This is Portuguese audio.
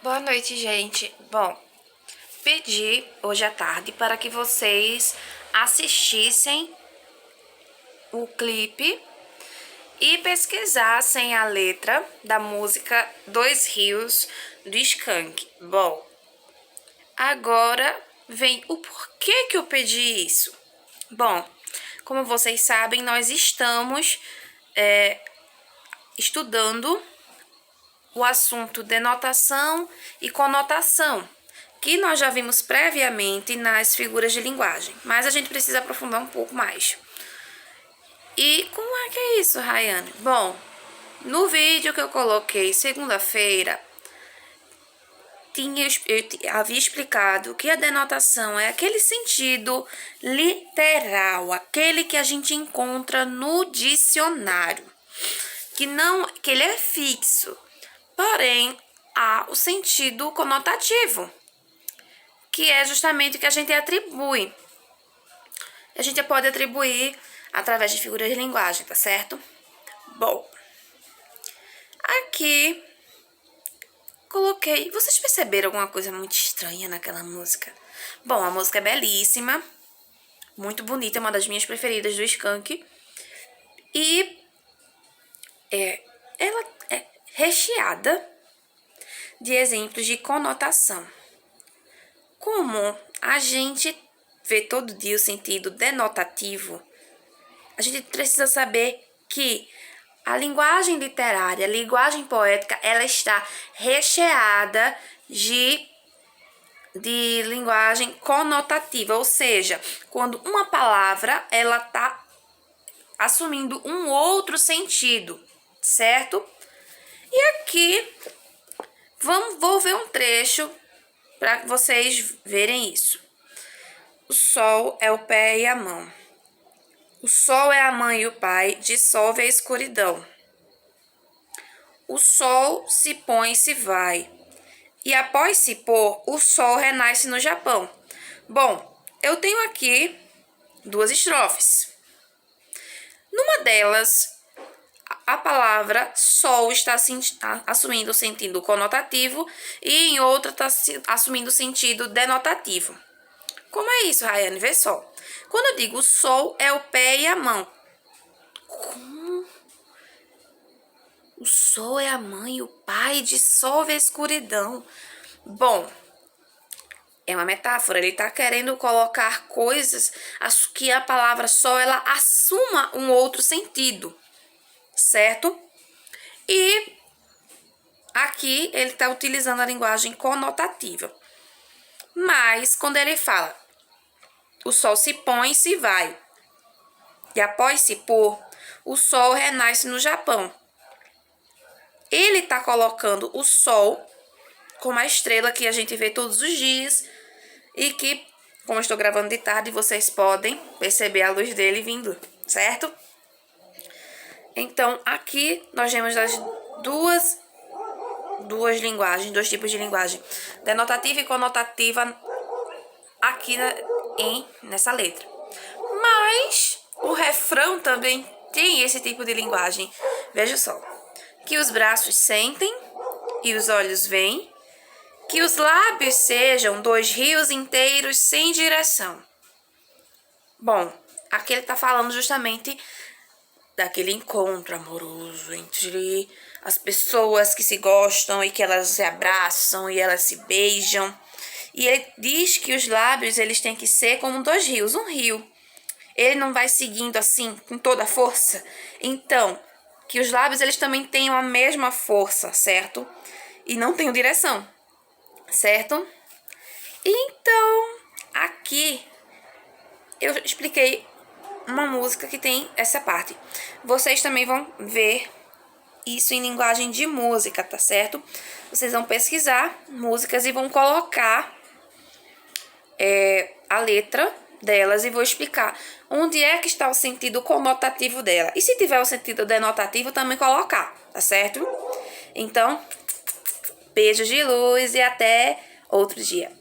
Boa noite, gente. Bom, pedi hoje à tarde para que vocês assistissem o clipe e pesquisassem a letra da música Dois Rios do Skank. Bom, agora vem o porquê que eu pedi isso. Bom, como vocês sabem, nós estamos estudando o assunto denotação e conotação, que nós já vimos previamente nas figuras de linguagem, mas a gente precisa aprofundar um pouco mais. E como é que é isso, Rayane? Bom, no vídeo que eu coloquei segunda-feira, eu havia explicado que a denotação é aquele sentido literal, aquele que a gente encontra no dicionário, que ele é fixo. Porém, há o sentido conotativo, que é justamente o que a gente atribui. A gente pode atribuir através de figuras de linguagem, tá certo? Bom, aqui coloquei... Vocês perceberam alguma coisa muito estranha naquela música? Bom, a música é belíssima, muito bonita, é uma das minhas preferidas do Skank. E ela é recheada de exemplos de conotação. Como a gente vê todo dia o sentido denotativo, a gente precisa saber que a linguagem literária, a linguagem poética, ela está recheada de linguagem conotativa, ou seja, quando uma palavra ela está assumindo um outro sentido, certo? E aqui vou ver um trecho para vocês verem isso. O sol é o pé e a mão. O sol é a mãe e o pai, dissolve a escuridão. O sol se põe e se vai. E após se pôr, o sol renasce no Japão. Bom, eu tenho aqui duas estrofes. Numa delas, a palavra sol está assumindo o sentido conotativo e em outra está assumindo o sentido denotativo. Como é isso, Rayane? Vê só. Quando eu digo sol é o pé e a mão. Como? O sol é a mãe e o pai, dissolve a escuridão. Bom, é uma metáfora. Ele está querendo colocar coisas que a palavra sol ela assuma um outro sentido. Certo? E aqui ele está utilizando a linguagem conotativa. Mas quando ele fala, o sol se põe e se vai. E após se pôr, o sol renasce no Japão. Ele está colocando o sol como a estrela que a gente vê todos os dias. E que, como eu estou gravando de tarde, vocês podem perceber a luz dele vindo, certo? Então, aqui nós temos as duas linguagens, dois tipos de linguagem, denotativa e conotativa, aqui nessa letra. Mas o refrão também tem esse tipo de linguagem. Veja só. Que os braços sentem e os olhos veem, que os lábios sejam dois rios inteiros sem direção. Bom, aqui ele está falando justamente daquele encontro amoroso entre as pessoas que se gostam e que elas se abraçam e elas se beijam. E ele diz que os lábios eles têm que ser como dois rios, um rio. Ele não vai seguindo assim com toda a força. Então, que os lábios eles também tenham a mesma força, certo? E não tenham direção, certo? Então, aqui eu expliquei uma música que tem essa parte. Vocês também vão ver isso em linguagem de música, tá certo? Vocês vão pesquisar músicas e vão colocar a letra delas e vou explicar onde é que está o sentido conotativo dela. E se tiver o sentido denotativo, também colocar, tá certo? Então, beijos de luz e até outro dia.